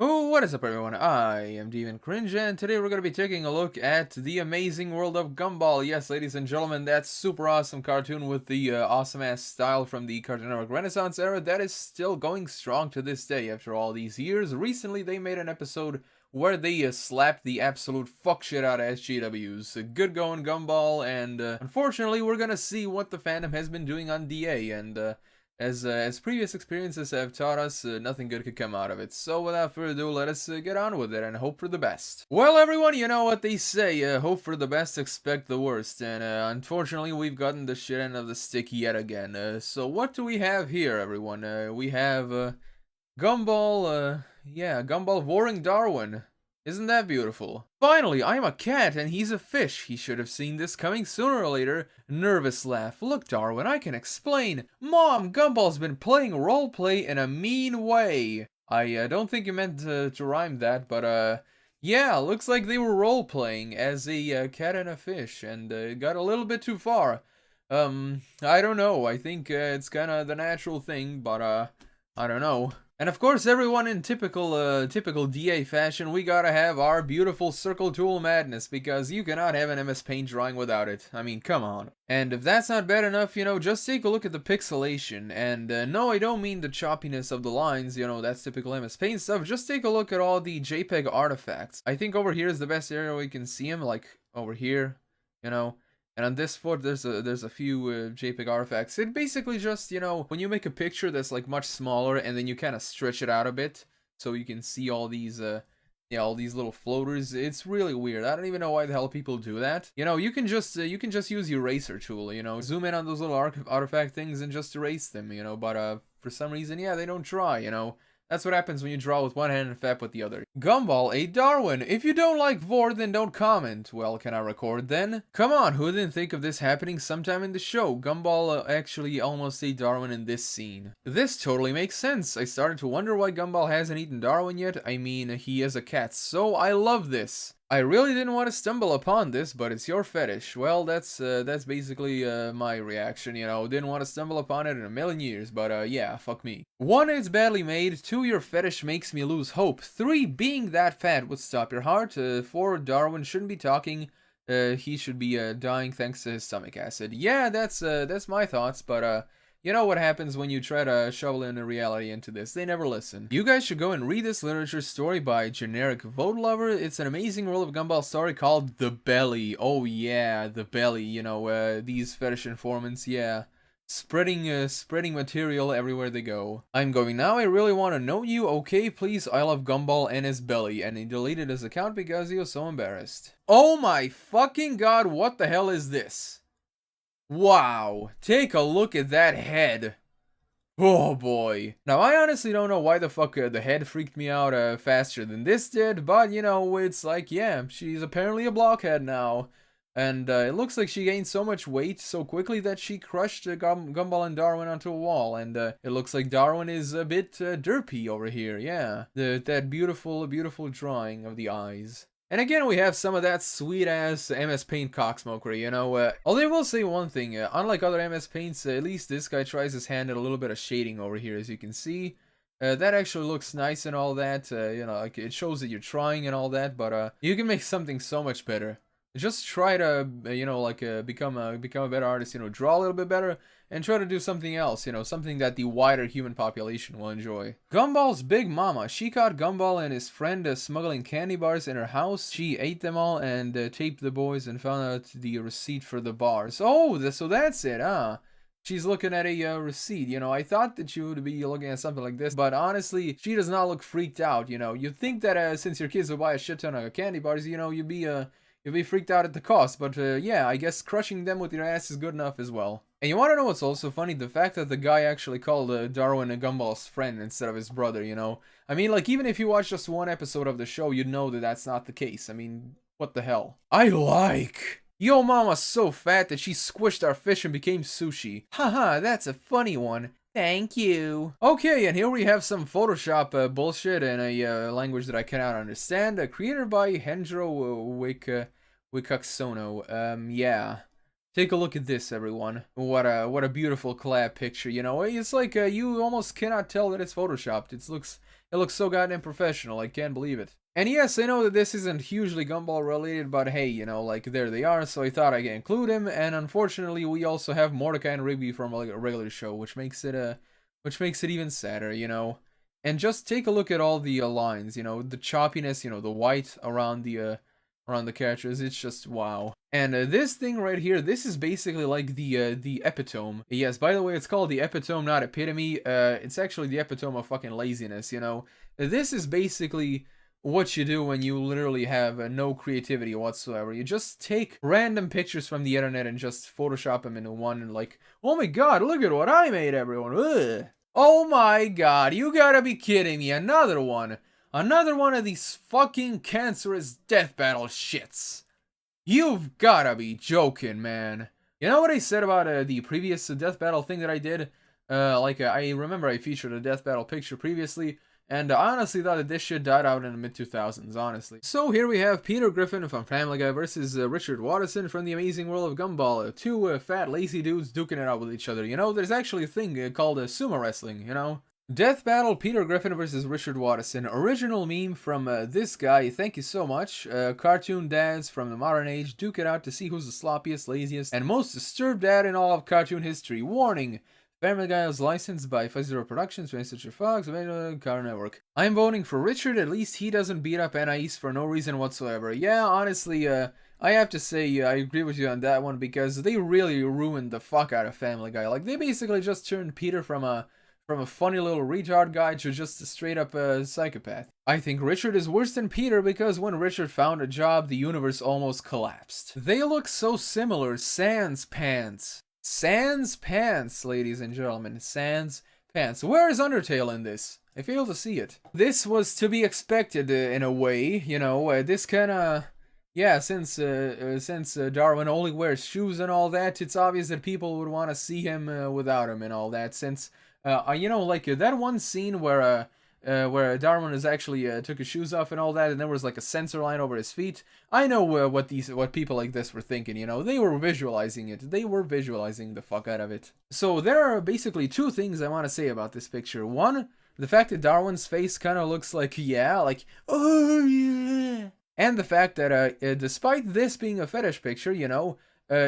Oh, what is up everyone? I am Deviantart Cringe, and today we're going to be taking a look at the Amazing World of Gumball. Yes, ladies and gentlemen, that super awesome cartoon with the awesome-ass style from the Cartoon Network Renaissance era that is still going strong to this day after all these years. Recently, they made an episode where they slapped the absolute fuck shit out of SJWs. Good going, Gumball, and unfortunately, we're going to see what the fandom has been doing on DA, and as previous experiences have taught us, nothing good could come out of it. So without further ado, let us get on with it and hope for the best. Well, everyone, you know what they say, hope for the best, expect the worst. And unfortunately, we've gotten the shit end of the stick yet again. So what do we have here, everyone? We have Gumball, yeah, Gumball voring Darwin. Isn't that beautiful? Finally, I'm a cat and he's a fish. He should have seen this coming sooner or later. Nervous laugh. Look, Darwin, I can explain. Mom, Gumball's been playing roleplay in a mean way. I don't think you meant to rhyme that, but yeah, looks like they were roleplaying as a cat and a fish, and got a little bit too far. I don't know. I think it's kind of the natural thing, but I don't know. And of course, everyone in typical DA fashion, we gotta have our beautiful circle tool madness, because you cannot have an MS Paint drawing without it. I mean, come on. And if that's not bad enough, you know, just take a look at the pixelation. And no, I don't mean the choppiness of the lines, you know, that's typical MS Paint stuff. Just take a look at all the JPEG artifacts. I think over here is the best area where you can see them, like over here, you know. And on this foot, there's a few JPEG artifacts. It basically just, you know, when you make a picture that's like much smaller and then you kind of stretch it out a bit so you can see all these, yeah, all these little floaters. It's really weird. I don't even know why the hell people do that. You know, you can just use the eraser tool. You know, zoom in on those little artifact things and just erase them. You know, but for some reason, yeah, they don't try. You know. That's what happens when you draw with one hand and fap with the other. Gumball ate Darwin. If you don't like vore, then don't comment. Well, can I record then? Come on, who didn't think of this happening sometime in the show? Gumball actually almost ate Darwin in this scene. This totally makes sense. I started to wonder why Gumball hasn't eaten Darwin yet. I mean, he is a cat, so I love this. I really didn't want to stumble upon this, but it's your fetish. Well, that's basically my reaction, you know. Didn't want to stumble upon it in a million years, but yeah, fuck me. 1, it's badly made. 2, your fetish makes me lose hope. 3, being that fat would stop your heart. 4, Darwin shouldn't be talking. He should be dying thanks to his stomach acid. Yeah, that's my thoughts, but you know what happens when you try to shovel in a reality into this. They never listen. You guys should go and read this literature story by Generic Vote Lover. It's an Amazing World of Gumball story called The Belly. Oh yeah, The Belly. You know, these fetish informants, yeah. Spreading material everywhere they go. I'm going now. I really want to know you. Okay, please. I love Gumball and his belly. And he deleted his account because he was so embarrassed. Oh my fucking god, what the hell is this? Wow, take a look at that head. Oh boy. Now, I honestly don't know why the fuck the head freaked me out faster than this did, but you know, it's like, yeah, she's apparently a blockhead now. And it looks like she gained so much weight so quickly that she crushed Gumball and Darwin onto a wall. And it looks like Darwin is a bit derpy over here, yeah. That beautiful drawing of the eyes. And again, we have some of that sweet-ass MS Paint cocksmokery, you know. Although I will say one thing, unlike other MS Paints, at least this guy tries his hand at a little bit of shading over here, as you can see. That actually looks nice and all that, you know, like it shows that you're trying and all that, but you can make something so much better. Just try to, you know, like become a better artist, you know, draw a little bit better, and try to do something else, you know, something that the wider human population will enjoy. Gumball's big mama. She caught Gumball and his friend smuggling candy bars in her house. She ate them all and taped the boys and found out the receipt for the bars. Oh, so that's it, huh? She's looking at a receipt, you know. I thought that she would be looking at something like this, but honestly, she does not look freaked out, you know. You'd think that since your kids would buy a shit ton of candy bars, you know, you'd be freaked out at the cost, but yeah, I guess crushing them with your ass is good enough as well. And you want to know what's also funny? The fact that the guy actually called Darwin a Gumball's friend instead of his brother, you know? I mean, like, even if you watch just one episode of the show, you'd know that that's not the case. I mean, what the hell? I like... Yo mama's so fat that she squished our fish and became sushi. Haha, that's a funny one. Thank you. Okay, and here we have some Photoshop bullshit in a language that I cannot understand. Created by Hendro Wikaksono. Yeah. Take a look at this, everyone. What a beautiful collab picture. You know, it's like you almost cannot tell that it's photoshopped. It looks so goddamn professional. I can't believe it. And yes, I know that this isn't hugely Gumball related, but hey, you know, like there they are. So I thought I could include him. And unfortunately, we also have Mordecai and Rigby from like a regular show, which makes it even sadder. You know. And just take a look at all the lines. You know, the choppiness. You know, the white around the characters. It's just wow. And this thing right here, this is basically like the epitome. Yes, by the way, it's called the epitome, not epitome. It's actually the epitome of fucking laziness, you know. This is basically what you do when you literally have no creativity whatsoever. You just take random pictures from the internet and just Photoshop them into one and like, oh my god, look at what I made, everyone. Ugh. Oh my god, you gotta be kidding me. Another one. Another one of these fucking cancerous death battle shits. You've gotta be joking, man. You know what I said about the previous death battle thing that I did? I remember I featured a death battle picture previously, and I honestly thought that this shit died out in the mid-2000s, honestly. So here we have Peter Griffin from Family Guy versus Richard Watterson from the Amazing World of Gumball. Two fat, lazy dudes duking it out with each other. You know, there's actually a thing called sumo wrestling, you know? Death Battle Peter Griffin versus Richard Watterson. Original meme from this guy. Thank you so much. Cartoon dads from the modern age duke it out to see who's the sloppiest, laziest, and most disturbed dad in all of cartoon history. Warning. Family Guy is licensed by Fuzzy Productions, Mr. Fox, Cartoon Network. I'm voting for Richard. At least he doesn't beat up Anais for no reason whatsoever. Yeah, honestly, I have to say I agree with you on that one because they really ruined the fuck out of Family Guy. Like, they basically just turned Peter from a funny little retard guy to just a straight up psychopath. I think Richard is worse than Peter because when Richard found a job, the universe almost collapsed. They look so similar. Sans pants. Sans pants, ladies and gentlemen. Sans pants. Where is Undertale in this? I fail to see it. This was to be expected in a way, you know. This kinda... Yeah, since Darwin only wears shoes and all that, it's obvious that people would want to see him without him and all that, since... you know, like that one scene where Darwin is actually took his shoes off and all that, and there was like a sensor line over his feet. I know what people like this were thinking. You know, they were visualizing it. They were visualizing the fuck out of it. So there are basically two things I want to say about this picture. One, the fact that Darwin's face kind of looks like oh yeah, and the fact that despite this being a fetish picture, you know.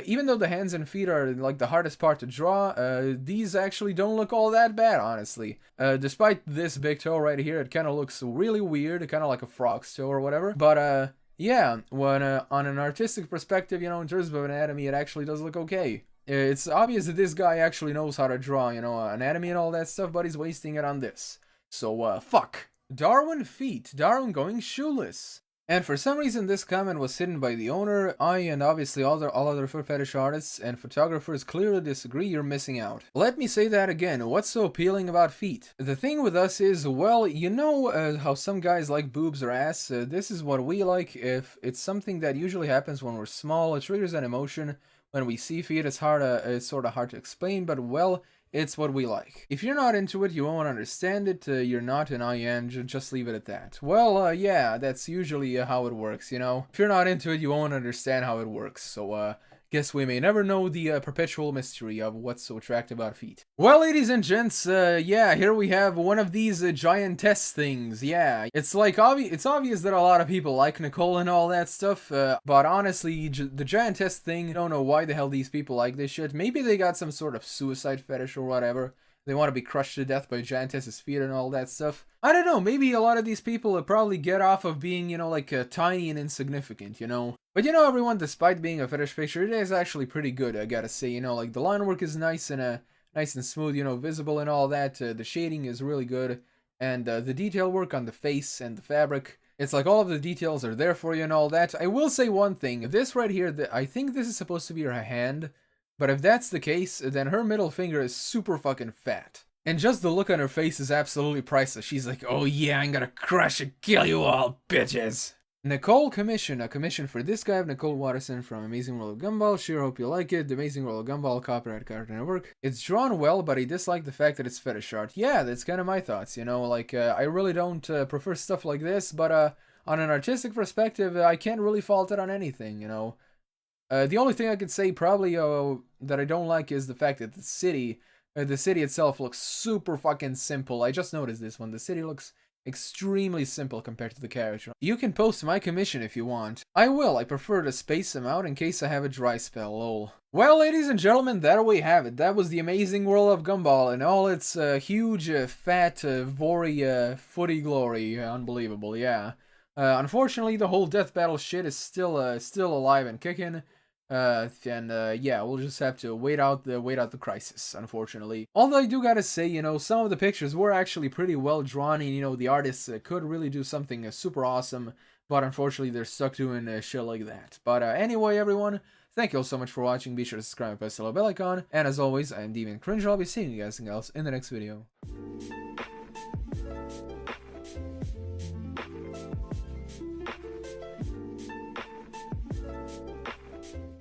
Even though the hands and feet are like the hardest part to draw, these actually don't look all that bad, honestly. Despite this big toe right here, it kind of looks really weird, kind of like a frog's toe or whatever. But yeah, when on an artistic perspective, you know, in terms of anatomy, it actually does look okay. It's obvious that this guy actually knows how to draw, you know, anatomy and all that stuff, but he's wasting it on this. So, fuck. Darwin feet. Darwin going shoeless. And for some reason, this comment was hidden by the owner. I and obviously all other foot fetish artists and photographers clearly disagree. You're missing out. Let me say that again. What's so appealing about feet? The thing with us is, well, you know how some guys like boobs or ass. This is what we like. If it's something that usually happens when we're small, it triggers an emotion. When we see feet, it's sort of hard to explain, but well, it's what we like. If you're not into it, you won't understand it, you're not, and I am, just leave it at that. Well, yeah, that's usually how it works, you know? If you're not into it, you won't understand how it works, so, guess we may never know the perpetual mystery of what's so attractive about feet. Well, ladies and gents, yeah, here we have one of these Giantess things, yeah. It's like, it's obvious that a lot of people like Nicole and all that stuff, but honestly, the Giantess thing, I don't know why the hell these people like this shit. Maybe they got some sort of suicide fetish or whatever. They want to be crushed to death by Giantess's feet and all that stuff. I don't know, maybe a lot of these people would probably get off of being, you know, like tiny and insignificant, you know? But you know, everyone, despite being a fetish picture, it is actually pretty good, I gotta say, you know, like the line work is nice and smooth, you know, visible and all that. The shading is really good, and the detail work on the face and the fabric, it's like all of the details are there for you and all that. I will say one thing, this right here, I think this is supposed to be her hand, but if that's the case, then her middle finger is super fucking fat. And just the look on her face is absolutely priceless. She's like, oh yeah, I'm gonna crush and kill you all, bitches. Nicole commission, a commission for this guy of Nicole Watterson from Amazing World of Gumball. Sure hope you like it. The Amazing World of Gumball, copyright Cartoon Network. It's drawn well, but I dislike the fact that it's fetish art. Yeah, that's kind of my thoughts, you know, like, I really don't prefer stuff like this, but on an artistic perspective, I can't really fault it on anything, you know. The only thing I could say probably that I don't like is the fact that the city itself looks super fucking simple. I just noticed this one. The city looks extremely simple compared to the character. You can post my commission if you want. I will. I prefer to space them out in case I have a dry spell, lol. Well, ladies and gentlemen, there we have it. That was the Amazing World of Gumball in all its huge, fat, vore, footy glory. Unbelievable, yeah. Unfortunately, the whole death battle shit is still alive and kicking. Yeah, we'll just have to wait out the crisis, unfortunately. Although I do gotta say, some of the pictures were actually pretty well drawn, and the artists could really do something super awesome, but unfortunately they're stuck doing shit like that. But anyway, everyone, thank you all so much for watching. Be sure to subscribe and press the little bell icon. And as always, I am Deviantart Cringe. I'll be seeing you guys in the next video.